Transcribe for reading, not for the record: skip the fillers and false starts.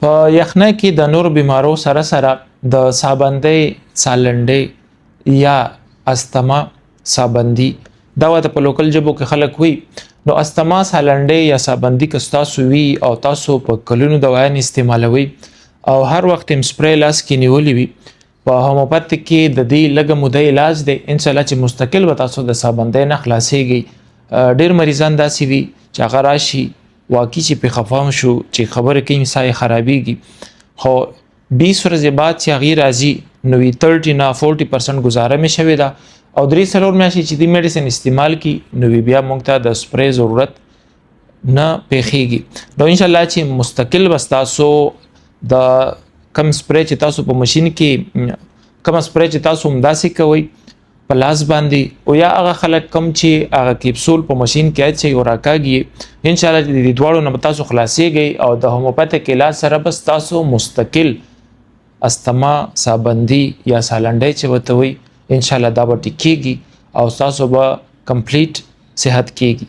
په یخنۍ کې د نور بیمارو سره سره د سابندۍ سالنډۍ یا استما سابندي دا وته په لوکل جبو کې خلک وي نو استما سالنډۍ یا سابندي که تاسو وي او تاسو په کلونو دوايان استعمالوي او هر وخت هم سپری لاس کې نیولې وي په هومیوپاتیک کې د دې لږه موده علاج دی ان شاء الله چې مستقل به تاسو د سابندۍ نه خلاصيږي ډېر مریضان داسې وي چې هغه راشي واقعي چې په خفام شو چې خبره کوي سای خرابېږي خو 20 ورځې بعد چې هغه راځي نو 30 نه 40% گزاره مې شوې ده او 3 سلور میاشتې چې د میډیسن استعمال کی نو بیا موږ ته د سپری ضرورت نه پیخیږي نو ان شاء الله چې مستقل وستاسو د کم سپری چې تاسو په ماشين کې کم سپری چې تاسو همداسې کوي په لاس باندې او یا هغه خلک کم چې هغه کیپسول په ماشين کې اچي او راکاږي ان شاء الله د دې دواړو نه تاسو خلاصيږي او د هومیوپاتیک علاج سره بس تاسو مستقل استما سابندي یا سالنډۍ چې وته وي ان شاء الله دا به ټیکيږي او تاسو به کمپلیټ صحت کیږي